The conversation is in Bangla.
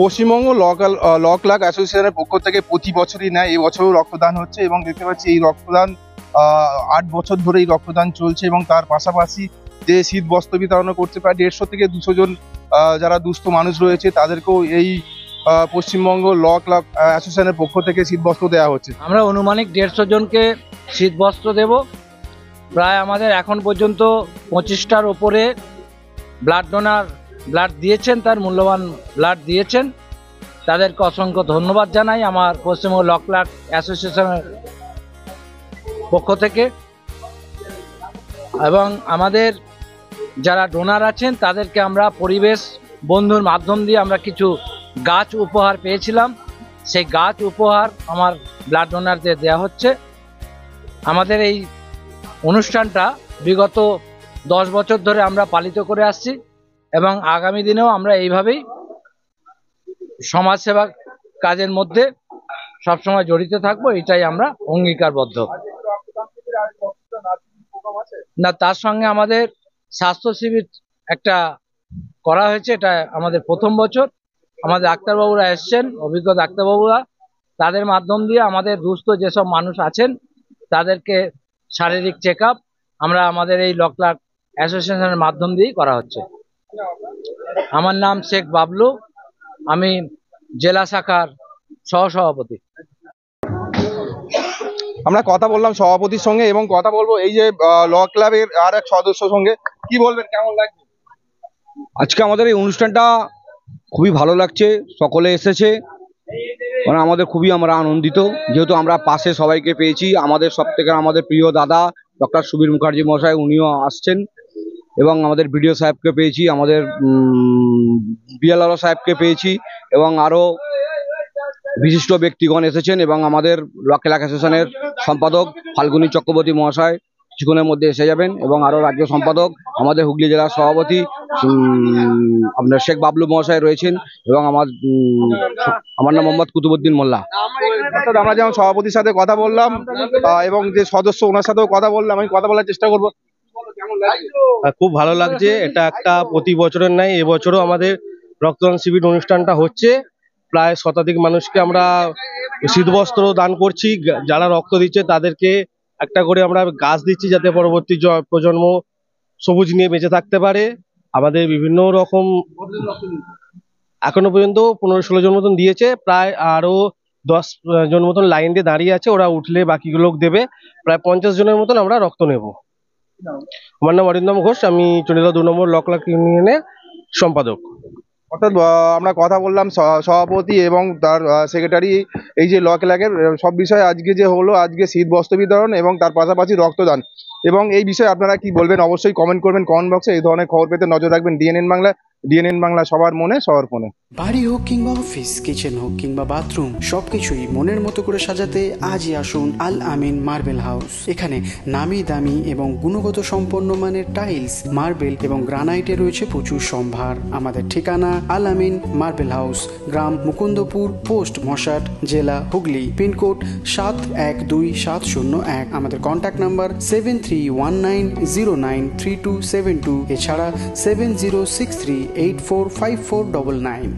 পশ্চিমবঙ্গ ল ক্লাব অ্যাসোসিয়েশনের পক্ষ থেকে প্রতি বছরই নেয়, এবছরও রক্তদান হচ্ছে এবং দেখতে পাচ্ছি এই রক্তদান ৮ বছর ধরে এই রক্তদান চলছে এবং তার পাশাপাশি যে শীত বস্ত্র বিতরণ করছে প্রায় 150 থেকে 200 জন যারা দুস্থ মানুষ রয়েছে তাদেরকেও এই পশ্চিমবঙ্গ ল ক্লাব অ্যাসোসিয়েশনের পক্ষ থেকে শীত বস্ত্র দেওয়া হচ্ছে। আমরা অনুমানিক 150 জনকে শীত বস্ত্র দেব। প্রায় আমাদের এখন পর্যন্ত 25টার ওপরে ব্লাড ডোনার ব্লাড দিয়েছেন, তার মূল্যবান ব্লাড দিয়েছেন, তাদেরকে অসংখ্য ধন্যবাদ জানাই আমার পশ্চিমবঙ্গ ল ক্লাব অ্যাসোসিয়েশনের পক্ষ থেকে। এবং আমাদের যারা ডোনার আছেন তাদেরকে আমরা পরিবেশ বন্ধুর মাধ্যম দিয়ে আমরা কিছু গাছ উপহার পেয়েছিলাম, সেই গাছ উপহার আমার ব্লাড ডোনারদের দেওয়া হচ্ছে। আমাদের এই অনুষ্ঠানটা বিগত 10 বছর ধরে আমরা পালিত করে আসছি এবং আগামী দিনেও আমরা এইভাবেই সমাজসেবা কাজের মধ্যে সবসময় জড়িত থাকবো, এটাই আমরা অঙ্গীকারবদ্ধ। না, তার সঙ্গে আমাদের স্বাস্থ্য শিবির একটা করা হয়েছে, এটা আমাদের প্রথম বছর। আমাদের ডাক্তারবাবুরা এসছেন, অভিজ্ঞ ডাক্তারবাবুরা, তাদের মাধ্যম দিয়ে আমাদের দুস্থ যেসব মানুষ আছেন তাদেরকে শারীরিক চেক আপ আমরা আমাদের এই ল ক্লাব অ্যাসোসিয়েশনের মাধ্যম দিয়েই করা হচ্ছে। আমার নাম শেখ বাবলু, আমি জেলা শাখার সহসভাপতি। আমরা কথা বললাম সভাপতির সঙ্গে এবং কথা বলবো এই যে ল ক্লাবের আর এক সদস্য সঙ্গে। কি বলবেন, কেমন লাগছে আজকে আমাদের এই অনুষ্ঠানটা? খুবই ভালো লাগছে, সকলে এসেছে, মানে আমাদের খুবই আমরা আনন্দিত, যেহেতু আমরা পাশে সবাইকে পেয়েছি। আমাদের সব থেকে আমাদের প্রিয় দাদা ডক্টর সুবীর মুখার্জি মহাশয়, উনিও আসছেন, এবং আমাদের বিডিও সাহেবকে পেয়েছি, আমাদের বিএলআরও সাহেবকে পেয়েছি, এবং আরও বিশিষ্ট ব্যক্তিগণ এসেছেন, এবং আমাদের ল ক্লাব অ্যাসোসিয়েশনের সম্পাদক ফাল্গুনী চক্রবর্তী মহাশয় কিছুক্ষণের মধ্যে এসে যাবেন, এবং আরও রাজ্য সম্পাদক আমাদের হুগলি জেলার সভাপতি আপনার শেখ বাবলু মহাশয় রয়েছেন, এবং আমার নাম মোহাম্মদ কুতুবুদ্দিন মোল্লা। আমরা যেমন সভাপতির সাথে কথা বললাম এবং যে সদস্য ওনার সাথেও কথা বললাম, আমি কথা বলার চেষ্টা করবো। খুব ভালো লাগছে, এটা একটা প্রতি বছরের ন্যায় এবছরও আমাদের রক্তদান শিবির অনুষ্ঠানটা হচ্ছে। প্রায় শতাধিক মানুষকে আমরা শীতবস্ত্র দান করছি, যারা রক্ত দিচ্ছে তাদেরকে একটা করে আমরা গাছ দিচ্ছি যাতে পরবর্তী প্রজন্ম সবুজ নিয়ে বেঁচে থাকতে পারে। আমাদের বিভিন্ন রকম এখনো পর্যন্ত 15-16 জন মতন দিয়েছে, প্রায় আরো 10 জন মতন লাইন দিয়ে দাঁড়িয়ে আছে, ওরা উঠলে বাকিগুলো দেবে। প্রায় 50 জনের মতন আমরা রক্ত নেব। আমার নাম অরিন্দম ঘোষ, আমি চন্ডিলা 2 নম্বর ল ক্লাব ইউনিয়নের সম্পাদক। অর্থাৎ আমরা কথা বললাম সভাপতি এবং তার সেক্রেটারি এই যে ল ক্লাবের সব বিষয়ে আজকে যে হলো, আজকে শীত বস্ত্র বিতরণ এবং তার পাশাপাশি রক্তদান, এবং এই বিষয়ে আপনারা কি বলবেন অবশ্যই কমেন্ট করবেন কমেন্ট বক্সে। এই ধরনের খবর পেতে নজর রাখবেন ডিএনএন বাংলা। ডিএনএন বাংলা সবার মনে সবার ফোনে। বাড়ি হোক কিংবা অফিস, কিচেন হোক কিংবা বাথরুম, সবকিছুই মনের মতো করে সাজাতে আজই আসুন আল আমিন মার্বেল হাউস। এখানে নামি দামি এবং গুণগত সম্পন্ন মানের টাইলস, মার্বেল এবং গ্রানাইটে রয়েছে প্রচুর সম্ভার। আমাদের ঠিকানা আল আমিন মার্বেল হাউস, গ্রাম মুকুন্দপুর, পোস্ট মশাট, জেলা হুগলি, পিনকোড 712701। আমাদের কন্ট্যাক্ট নাম্বার 7319093272, এছাড়া 7063845499।